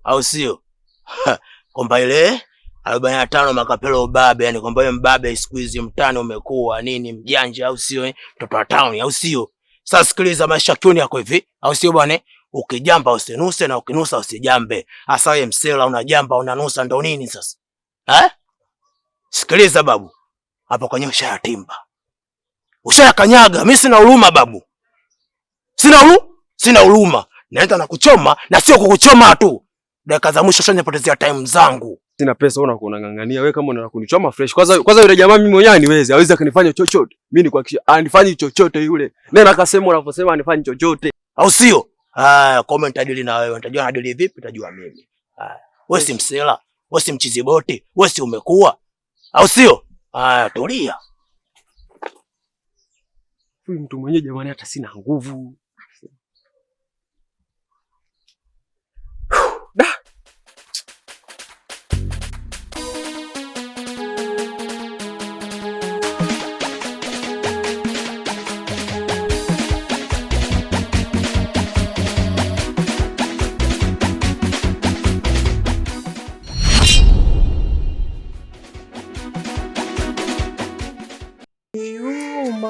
Au sio? Kwamba ile 45 makapelo ubabe, yani kwamba wewe mbabe siku hizi mtani umekuwa nini mjanja au sio mtoto wa town au sio? Sasa sikiliza maisha kioni yako hivi, au sio bwana? Ukijamba usinuse na ukinusa usijambe. Hasa wewe msela unajamba unanusa ndo nini sasa? Sikiliza babu. Hapo kwenye ushayatimba. Ushayakanyaga, mimi sina huruma babu. Sina huruma. Naenda na kuchoma na sio kukuchoma tu. Dakika za mwisho shanipotezea time zangu. Sina pesa unang'ang'ania wewe kama unataka kunichoma fresh. Kwanza yule jamaa mimi mwenyewe niweze, hawezi akanifanya chochote. Mimi ni kuhakikisha anifanye chochote yule. Nenda akasema unavyosema anifanye chochote. Au sio? Comment adili na wewe. Nitajua adili vipi nitajua mimi. Wewe si msela, wewe si mchizi boti, wewe si umekuwa. Au sio? Tulia. Huyu mtu mwenyewe jamani hata sina nguvu.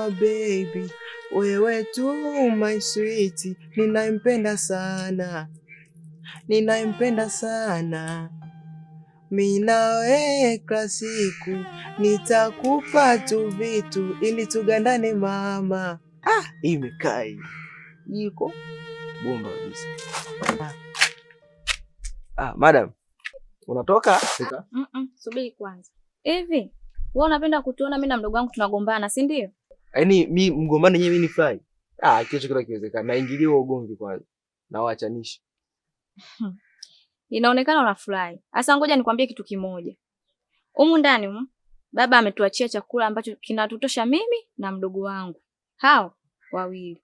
Baby, wewe tu my sweet, ninampenda sana. Mimi nawe kila siku nitakupa tu vitu ili tugandane mama. Hii imekaa hii. Iko bomba kabisa. Madam. Unatoka? Subiri kwanza. Hivi, wewe unapenda kutuona mimi na mdogo wangu tunagombana, si ndio? Yaani mimi mgombane nyewe ni fly. Kesho kila kiwezekana. Naingilia ugomvi kwanza. Na waachanisha. Inaonekana unafurahi. Sasa ngoja nikwambie kitu kimoja. Humu ndani baba ametuachia chakula ambacho kinatutosha mimi na mdogo wangu. Hao wawili.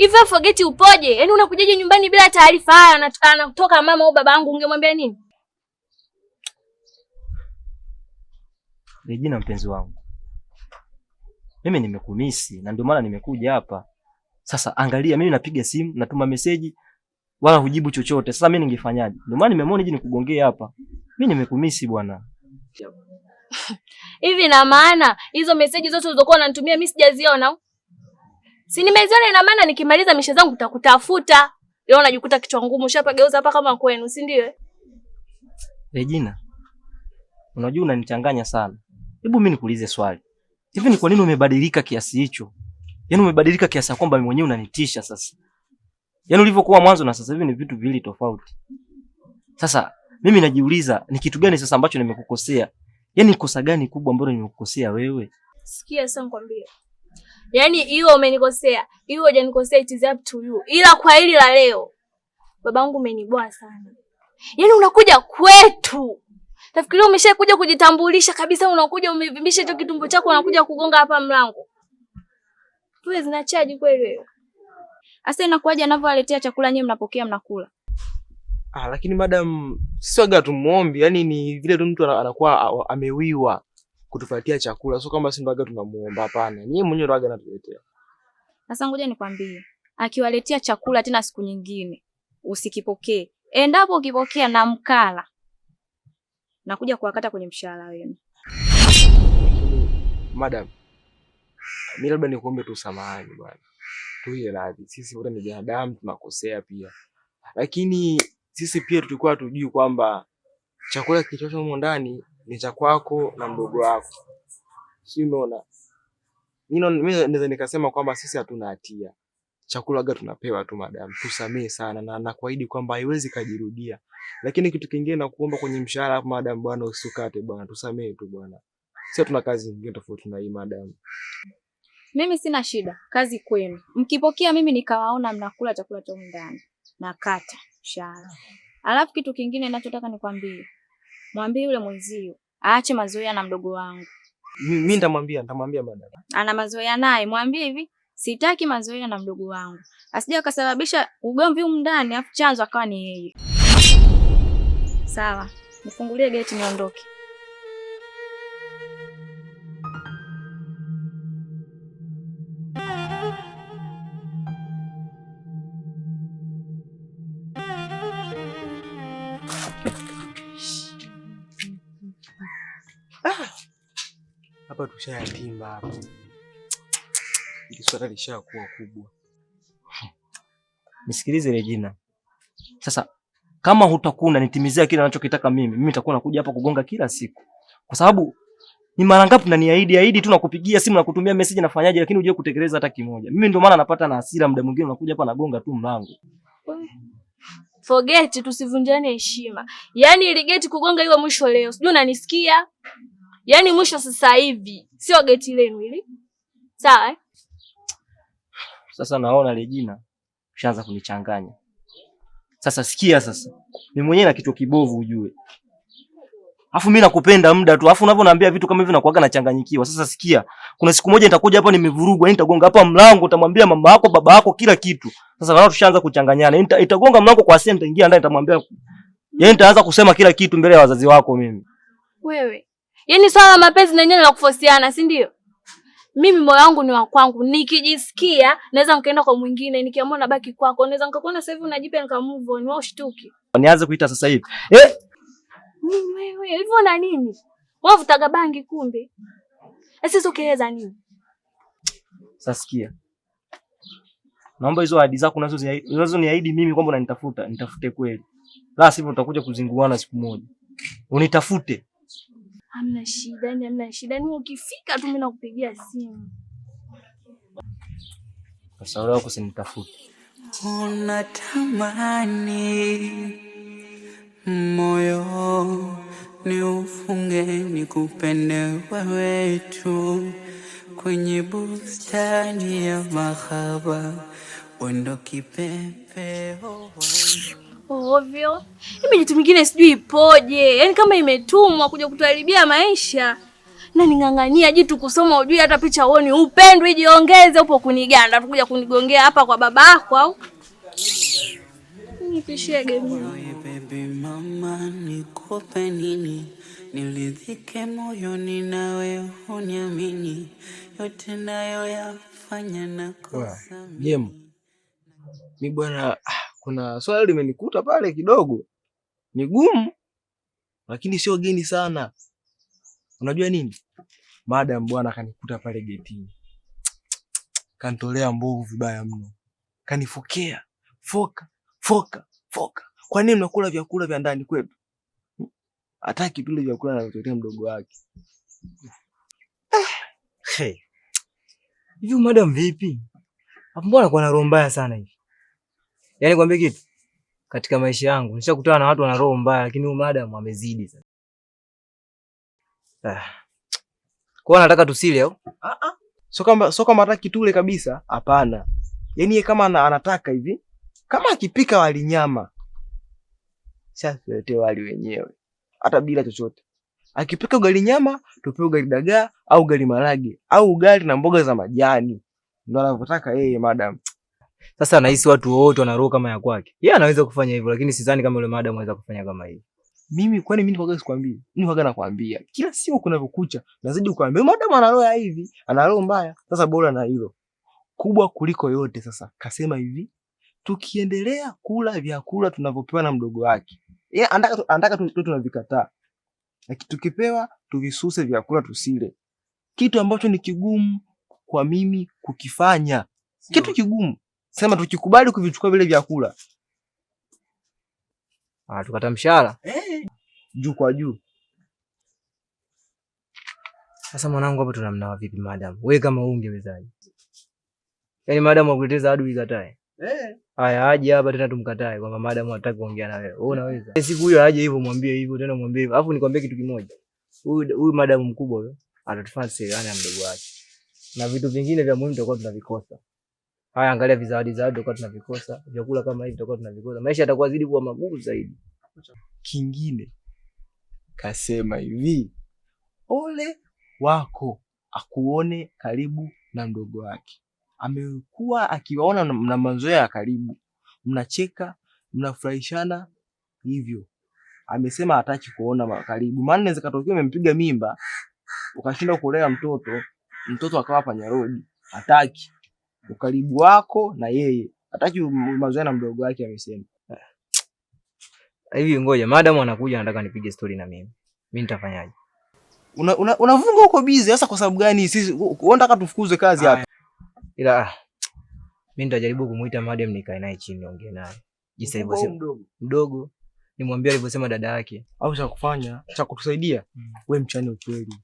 Hivyo forget upoje? Yaani unakujaje nyumbani bila taarifa? Haya anatoka mama au baba yangu ungemwambia nini? Regina mpenzi wangu. Mimi nimekumisi na ndio maana nimekuja hapa. Sasa angalia mimi napiga simu, natuma message wala hujibu chochote. Sasa mimi ningefanyaje? Ndio maana nimeamua nije nikugongee hapa. Mimi nimekumisi bwana. Hivi na maana hizo message zote ulizokuwa unanitumia mimi sijaziona? Si nimeziona, ina maana nikimaliza mishe zangu nitakutafuta. Leo unajikuta kichwa ngumu ushapageuza hapa kama kwenu, si ndio? Regina. Unajua unanichanganya sana. Hebu mimi nikuulize swali. Hivi ni kwa nini umebadilika kiasi hicho? Yaani umebadilika kiasi kwamba mimi mwenyewe unanitisha sasa. Yaani ulivyokuwa mwanzo na sasa hivi ni vitu viwili tofauti. Sasa mimi najiuliza ni kitu gani sasa ambacho nimekukosea? Yaani kosa gani kubwa ambalo nimekukosea wewe? Sikia sasa nikwambie. Yaani hiyo umenikosea, hiyo hujanikosea, it is up to you. Ila kwa hili la leo, babangu umeniboa sana. Yaani unakuja kwetu. Nafikiria umeshakuja kujitambulisha kabisa, unakuja umevimbisha hicho kitumbo chako unakuja kugonga hapa mlango. Wewe zinachaji kweli wewe. Asa inakuaje anavyowaletea chakula nyewe mnapokea mnakula? Lakini madam sisi waga tumuombi, yani ni vile tu mtu anakuwa amewiwa kutufuatia chakula. Sio kama sisi waga tunamuomba, hapana. Yeye mwenyewe waga anatuletea. Sasa ngoja nikwambie, akiwaletea chakula tena siku nyingine, usikipokee. Endapo ukipokea na mkala, nakuja kuwakata kwenye mshahara wenu. Madam, mimi labda nikuombe tu samahani bwana. Tuwe radhi. Sisi wote ni binadamu, tunakosea pia. Lakini sisi pia tulikuwa tujui kwamba chakula kilichocho humo ndani ni cha kwako na mdogo wako. Si umeona? Mimi naweza nikasema kwamba sisi hatuna hatia. Chakula gani tunapewa tu madam. Tusamee sana na nakuahidi kwamba haiwezi kajirudia. Lakini kitu kingine nakuomba kwenye mshahara hapo madam bwana, usikate bwana. Tusamee tu bwana. Sisi tuna kazi nyingine tofauti na hii madam. Mimi sina shida, kazi kwenu. Mkipokea mimi nikawaona mnakula chakula cha ndani, nakata mshahara. Alafu kitu kingine ninachotaka nikwambie. Mwambie yule mwenzio aache mazoea na mdogo wangu. Mimi nitamwambia madam. Ana mazoea naye, mwambie hivi, sitaki mazoea na mdogo wangu. Asije akasababisha ugomvi huko ndani afu chanzo akawa ni yeye. Sawa, nifungulie geti niondoke. Hapa tushayatimba hapa. Hili swala lishakuwa kubwa. Nisikilize Regina. Sasa kama hutakuwa unanitimizia kile ninachokitaka mimi nitakuwa nakuja hapa kugonga kila siku. Kwa sababu ni mara ngapi unaniahidi tu nakupigia simu na kutumia message nafanyaje lakini huje kutekeleza hata kimoja. Mimi ndio maana napata na hasira muda mwingine unakuja hapa nagonga tu mlango. Forget tusivunjane heshima. Yaani ile geti kugonga iwe mwisho leo. Sijui unanisikia? Yaani mwisho sasa hivi. Sio geti lenu hili. Sawa? Sasa naona Regina ushaanza kunichanganya. Sasa sikia sasa. Mimi mwenyewe na kichwa kibovu ujue. Alafu mimi nakupenda muda tu. Alafu unavyoniambia vitu kama hivi nakuaga nachanganyikiwa. Sasa sikia. Kuna siku moja nitakuja hapa nimevurugwa, nitagonga hapa mlango, utamwambia mama yako, baba yako kila kitu. Sasa naona tushaanza kuchanganyana. Itagonga mlango kwa sasa nitaingia ndani nitamwambia. Yeye nitaanza kusema kila kitu mbele ya wazazi wako mimi. Wewe. Yaani swala mapenzi na yenyewe la kufosiana, si ndio? Mimi moyo wangu ni wa kwangu. Nikijisikia naweza nikaenda kwa mwingine, nikiamua nabaki kwako. Naweza nikakuona sasa hivi unajipa nika move on, wewe ushtuki. Nianze kuita sasa hivi. Wewe, hivyo na nini? Wewe vutaga bangi kumbe. Sasa ukieleza nini? Sasa sikia. Naomba hizo ahadi zako unazoniahidi mimi kwamba unanitafuta, nitafute kweli. La sivyo utakuja kuzinguana siku moja. Unitafute. Hamna shida, hamna shida. Ni ukifika tu mimi nakupigia simu. Sasa wewe uko sinitafute. Unatamani moyo ni ufunge nikupende wewe tu kwenye bustani ya mahaba wendo kipepeo ovyo. Mimi jitu mingine sijui ipoje. Yaani kama imetumwa kuja kutuharibia maisha. Na ning'ang'ania jitu kusoma ujui hata picha uone upendwe jiongeze upo kuniganda tukuja kunigongea hapa kwa babako au. Nipishie game. Baby mama nikupe nini? Nilidhike moyoni nawe uniamini. Yote nayo yafanya na kosa. Jemu. Mimi bwana kuna swali limenikuta pale kidogo. Ni gumu lakini sio geni sana. Unajua nini? Madam bwana kanikuta pale getini. Kanitolea mbovu vibaya mno. Kanifokea. Foka. Kwa nini mnakula vyakula vya ndani kwetu? Hataki vile vyakula anavyototea mdogo wake. Hivi madam vipi? Hapo mbona kwa na roho mbaya sana hivi? Yaani kwambie kitu. Katika maisha yangu nishakutana na watu wana roho mbaya lakini huyu madam amezidi sana. Kwa nataka tusile au? Sio kama hataki tule kabisa, hapana. Yaani yeye kama anataka hivi, kama akipika wali nyama. Sasa tuletee wali wenyewe. Hata bila chochote. Akipika ugali nyama, tupewe ugali dagaa au ugali marage au ugali na mboga za majani. Ndio anavyotaka yeye madam. Sasa nahisi watu wote wana roho kama ya kwake. Yeye anaweza kufanya hivyo lakini sidhani kama yule madam anaweza kufanya kama hivyo. Kwani mimi nilikuwa sikwambii. Mimi huaga nakwambia. Kila siku kunavyokucha nazidi kuambia madam ana roho ya hivi, ana roho mbaya. Sasa bora na hilo. Kubwa kuliko yote sasa. Kasema hivi, tukiendelea kula vyakula tunavyopewa na mdogo wake. Yeye anataka tu tunavikataa. Lakini tukipewa tuvisuse vyakula tusile. Kitu ambacho ni kigumu kwa mimi kukifanya. Kitu kigumu. Sema tukikubali kuvichukua vile vyakula. Tukata mshahara. Juu kwa juu. Sasa mwanangu hapo tunamnawa vipi madam? Wewe kama ungewezaje? Yaani madam akuleteza adui ikatae. Haya aje hapa tena tumkatae kwamba madam hataki kuongea na wewe. Wewe unaweza? Siku hiyo aje hivyo mwambie hivyo tena mwambie hivyo. Alafu nikwambie kitu kimoja. Huyu madam mkubwa huyo atatufanya siriani ya mdogo wake. Na vitu vingine vya muhimu tutakuwa tunavikosa. Haya angalia vizawadi tutakuwa tunavikosa. Vyakula kama hivi tutakuwa tunavikosa. Maisha yatakuwa zidi kuwa magumu zaidi. Kingine kasema hivi, ole wako akuone karibu na mdogo wake. Amekuwa akiwaona na mazoea ya karibu, mnacheka, mnafurahishana hivyo. Amesema hataki kuona karibu, maana inaweza katokea umempiga mimba ukashinda kulea mtoto akawa panyarodi. Hataki ukaribu wako na yeye, hataki mazoea na mdogo wake. Amesema hivi. Ngoja madam anakuja, anataka nipige story na mimi nitafanyaje? Unavunga huko busy sasa. Kwa sababu gani? Sisi unataka tufukuze kazi hapa? Ila mimi nitajaribu kumuita madam, nikae naye chini niongee naye jinsi alivyosema. Mdogo nimwambie alivyosema dada yake, au cha kufanya cha kutusaidia wewe, mchane ukweli,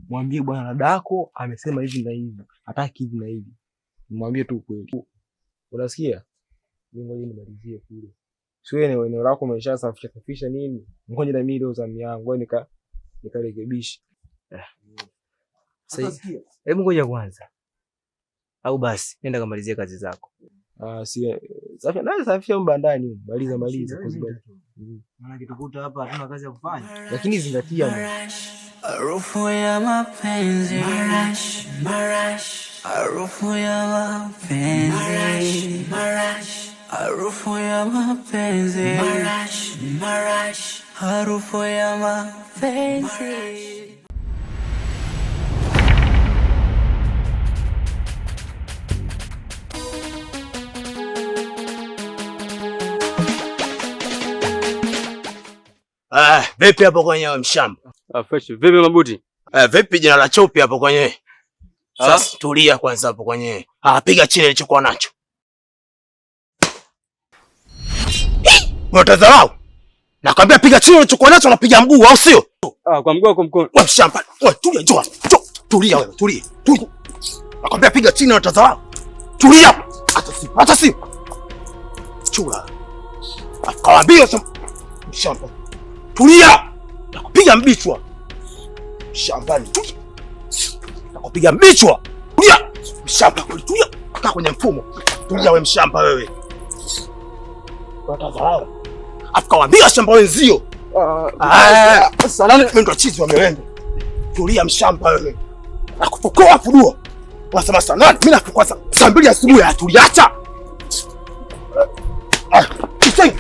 mwambie bwana dada yako amesema hivi na hivi, hataki hivi na hivi. Mwambie tu ukweli, unasikia? Ngoja nimalizie kule, sio eneo lako umeshasafisha nini? Ngoja na mimi leo zamu yangu nikarekebisha. Sasa hebu ngoja kwanza, au basi nenda kamalizie kazi zako. Safisha mbandani, maliza maana kitukuta hapa hatuna kazi ya kufanya. Lakini zingatia harufu ya mapenzi, harufu ya mapenzi, harufu ya mapenzi, harufu ya mapenzi. Vipi hapo kwenye mshamba? Fresh. Vipi mabuti? Vipi jina la chopi hapo kwenye? Sasa tulia kwanza hapo kwenye. Piga chini nilichokuwa nacho. Unatadharau? Nakwambia piga chini nilichokuwa nacho, unapiga mguu au sio? Kwa mguu au mkono? Wewe mshamba. Wewe tulia, njoo. Tulia wewe, tulia. Nakwambia piga chini, unatadharau. Tulia. Hata si. Chula. Akawaambia mshamba. Tulia! Nakupiga mbichwa. Shambani. Tulia. Nakupiga mbichwa. Tulia. Mshamba tulia. Kaa kwenye mfumo. Tulia wewe mshamba wewe. Watadharau. Akawaambia shamba wenzio. Salani mimi ndo chizi wameenda. Tulia mshamba wewe. Nakupokoa fudua. Unasema salani, mimi nakupokoa saa 2 asubuhi atuliacha. Kisai.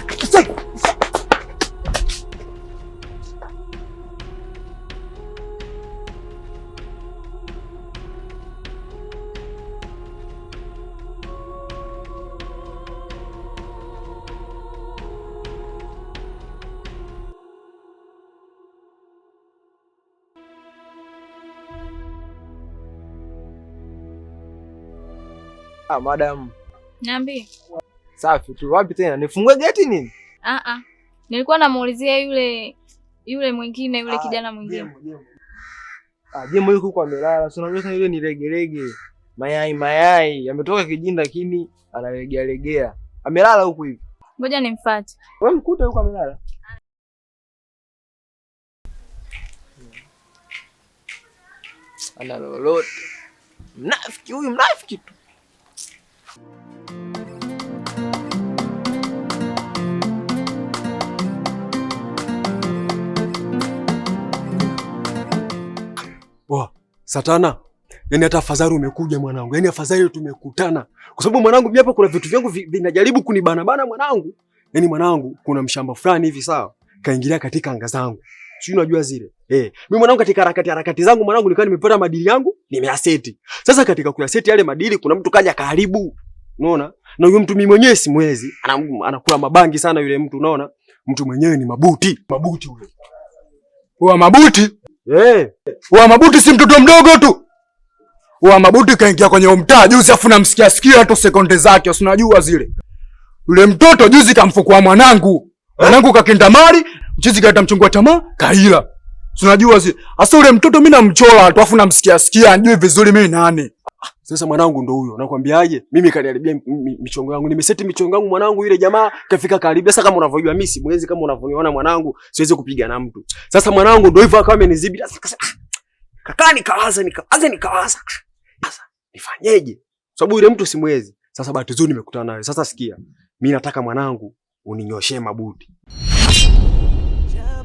Madam. Niambie. Safi tu. Wapi tena? Nifungue geti nini? Nilikuwa namuulizia yule mwingine, yule kijana mwingine. Jemo yuko kwa amelala. Si unajua yule ni legelege. Mayai. Ametoka kijini lakini analegea. Amelala huku hivi. Ngoja nimfuate. Wewe mkuta yuko amelala. Ana lolote. Mnafiki huyu, mnafiki tu. Satana, yani hata afadhali umekuja mwanangu. Yani afadhali tumekutana. Kwa sababu mwanangu mimi hapa kuna vitu vyangu vinajaribu kunibana mwanangu. Yani mwanangu kuna mshamba fulani hivi sawa, kaingilia katika anga zangu. Sio unajua zile. Mimi mwanangu katika harakati zangu mwanangu nilikuwa nimepata madili yangu, nimeaseti. Sasa katika kuyaseti yale madili kuna mtu kaja karibu. Unaona? Na huyo mtu mimi mwenyewe simwezi. Anakula mabangi sana yule mtu, unaona? Mtu mwenyewe ni Mabuti. Mabuti huyo. Wa Mabuti? Wa Mabuti si mtoto mdogo tu. Wa Mabuti kaingia kwenye mtaa juzi afu namsikia tu sekunde zake, unajua zile. Yule mtoto juzi kamfukua mwanangu. Mwanangu kakenda mali, mchizi kaita mchungwa tamaa, kaila. Unajua zile. Asa yule mtoto mimi namchola tu afu namsikia anjue vizuri mimi nani. Sasa mwanangu ndo huyo. Nakwambiaje? Mimi kaniharibia michongo yangu. Nimeseti michongo yangu mwanangu, yule jamaa kafika karibu. Sasa kama unavyojua mimi si mwezi, kama unavyoniona mwanangu, siwezi kupiga na mtu. Sasa mwanangu ndo hivyo akawa amenizibia. Kakaa nikawaza. Sasa nifanyeje? Sababu yule mtu si mwezi. Sasa bahati nzuri nimekutana naye. Sasa sikia. Mimi nataka mwanangu uninyoshee Mabuti.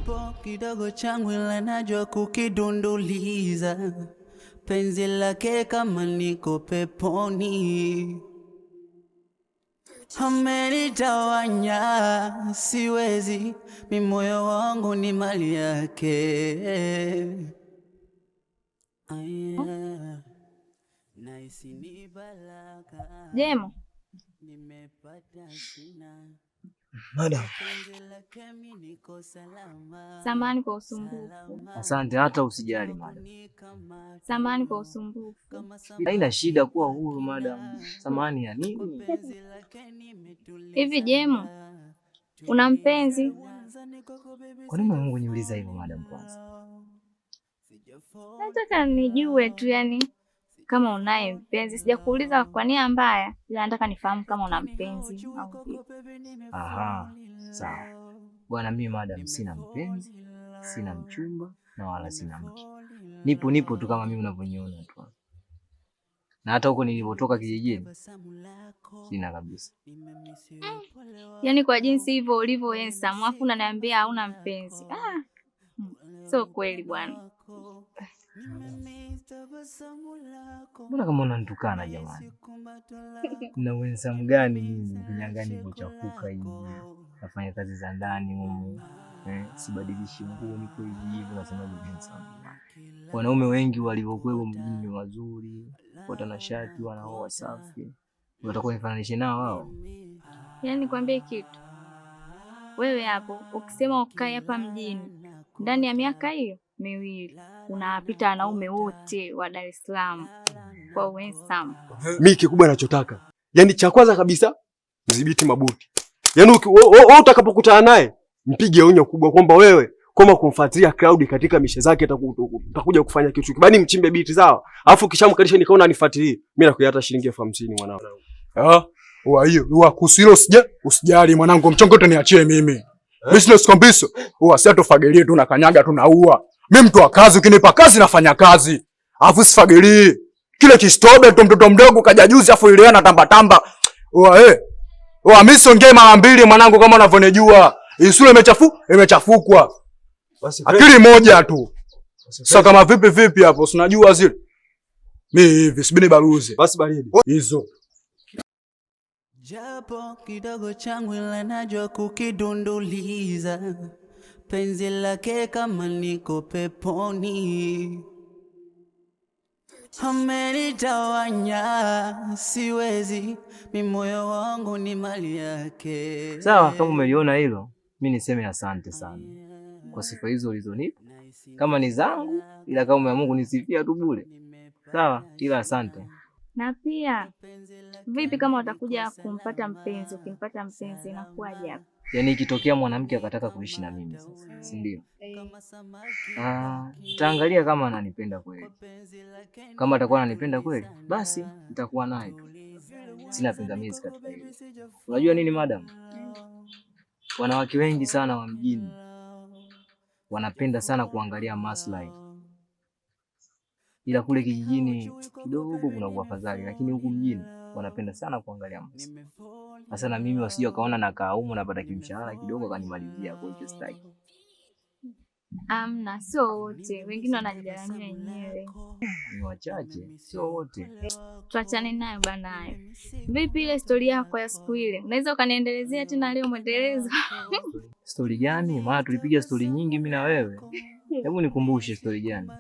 Japo kidogo changu ila najua kukidunduliza, penzi lake kama niko peponi. Amenitawanya, siwezi, mi moyo wangu ni mali yake. Jemo. Madam. Samahani kwa usumbufu. Asante, hata usijali madam. Samahani kwa usumbufu. Haina shida, kuwa huru madam. Samahani ya nini? Hivi Jemo, una mpenzi? Kwa nini Mungu niuliza hivyo madam kwanza? Nataka nijue tu yani kama unaye mpenzi. Sijakuuliza kwa nia mbaya, ila nataka nifahamu kama una mpenzi au vipi. Aha, sawa. Bwana, mimi madam sina mpenzi, sina mchumba na wala sina mke. Nipo tu kama mimi unavyoniona tu. Na hata huko nilipotoka kijijini sina kabisa. Yaani kwa jinsi hivyo ulivyo handsome, afu unaniambia hauna mpenzi. Sio kweli bwana. Mbona kama unanitukana jamani? Na handsome gani mimi kinyangani kuchafuka hivi? Nafanya kazi za ndani huko. Sibadilishi nguo, niko hivi nasema ni handsome. Wanaume wengi walivyokuwa mjini wazuri, watanashati, wanaoa safi. Unataka nifananishe nao wao? Yaani nikwambie kitu. Wewe hapo ukisema ukae hapa mjini ndani ya miaka hiyo 2 unawapita wanaume wote wa Dar es Salaam kwa handsome. Mimi kikubwa ninachotaka, yaani cha kwanza kabisa mdhibiti Mabuti. Yaani wewe utakapokutana naye mpige onyo kubwa kwamba wewe kama kumfuatilia Cloud katika mishe zake utakuja kufanya kitu kibani, mchimbe biti zao. Alafu kishamkalisha nikaona anifuatilie. Mimi nakuyata shilingi 50 mwanangu. Hiyo kuhusu hilo usijali mwanangu, mchongo niachie mimi. Business kombiso. Si atofagilie tu na kanyaga tunaua. Mimi mtu wa kazi, ukinipa kazi nafanya kazi. Alafu sifagilie. Kile kistobe tu mtoto mdogo kaja juzi afu ile anatamba tamba. Mimi siongee mara 2 mwanangu kama unavyonijua. Isule imechafukwa. Akili moja tu. Sasa kama vipi hapo, unajua zile. Mimi hivi sibini baruze. Basi baridi. Hizo. Japo kidogo changu ila najua kukidunduliza, penzi lake kama niko peponi. Amenitawanya, siwezi, mi moyo wangu ni mali yake. Sawa, kama umeliona hilo, mimi niseme asante sana kwa sifa hizo ulizonipa. Kama ni zangu, ila kama umeamua kunisifia tu bure. Sawa, ila asante. Na pia vipi kama utakuja kumpata mpenzi, ukimpata mpenzi inakuwaje hapo? Yaani ikitokea mwanamke akataka kuishi na mimi sasa, si ndio? Taangalia kama ananipenda kweli. Kama atakuwa ananipenda kweli, basi nitakuwa naye tu. Sina pingamizi katika hilo. Unajua nini madam? Wanawake wengi sana wa mjini wanapenda sana kuangalia maslahi. Ila kule kijijini kidogo kuna uafadhali, lakini huku mjini wanapenda sana kuangalia maslahi. Sasa na mimi wasije wakaona na kaumu napata kimshahara kidogo kanimalizia kwa hiyo style. Amna, sio wote. Wengine wanajidaramia wenyewe. Ni wachache, sio wote. Tuachane nayo bana hayo. Vipi ile story yako ya siku ile? Unaweza ukaniendelezea tena leo mwendelezo? Story gani? Maana tulipiga story nyingi mimi na wewe. Hebu nikumbushe story gani?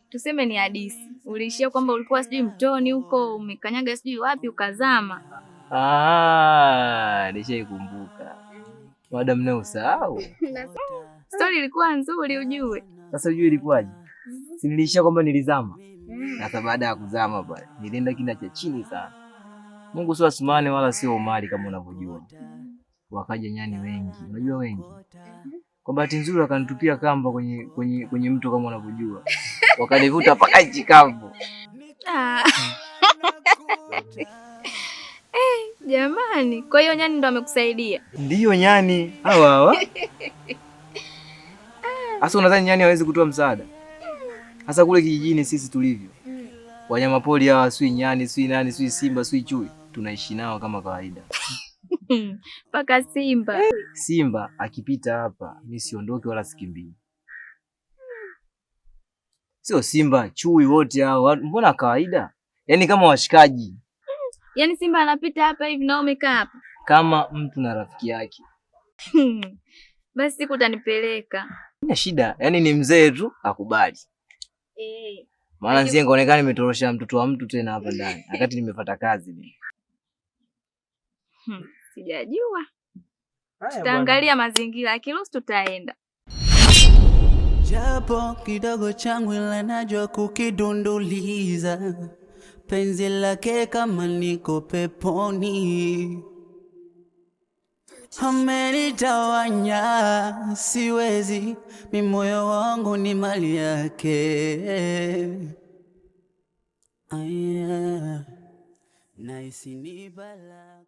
Tuseme ni hadithi. Uliishia kwamba ulikuwa sijui mtoni huko, umekanyaga sijui wapi ukazama. Nishaikumbuka. Madam na usahau. Story ilikuwa nzuri ujue. Sasa ujue ilikuwaje? Si niliishia kwamba nilizama. Sasa baada ya kuzama pale, nilienda kina cha chini sana. Mungu sio Asmani wala sio Omari kama unavyojua. Wakaja nyani wengi. Unajua wengi? Kwa bahati nzuri wakanitupia kamba kwenye mto kama unavyojua. Wakanivuta mpaka nchi kavu. Jamani, kwa hiyo nyani ndo amekusaidia? Ndiyo nyani. Hawa. Asa unadhani nyani hawezi kutoa msaada? Hasa kule kijijini sisi tulivyo. Wanyama pori hawa, sui nyani, sui nani, sui simba, sui chui, tunaishi nao kama kawaida. Paka Simba. Simba akipita hapa mimi siondoke wala sikimbii. Sio Simba, chui wote hao mbona kawaida? Yaani kama washikaji. Yaani Simba anapita hapa hivi na umekaa hapa. Kama mtu na rafiki yake. Basi siku utanipeleka. Ina shida, yaani ni mzee tu akubali. Maana nsie ngaonekana nimetorosha mtoto wa mtu tena hapa ndani. Wakati nimefuata kazi mimi. Sijajua. Tutaangalia mazingira, akiruhusu tutaenda. Japo kidogo changu ila najua kukidunduliza. Penzi lake kama niko peponi. Amenitawanya siwezi, mimi moyo wangu ni mali yake. Aya, naisi ni balaka.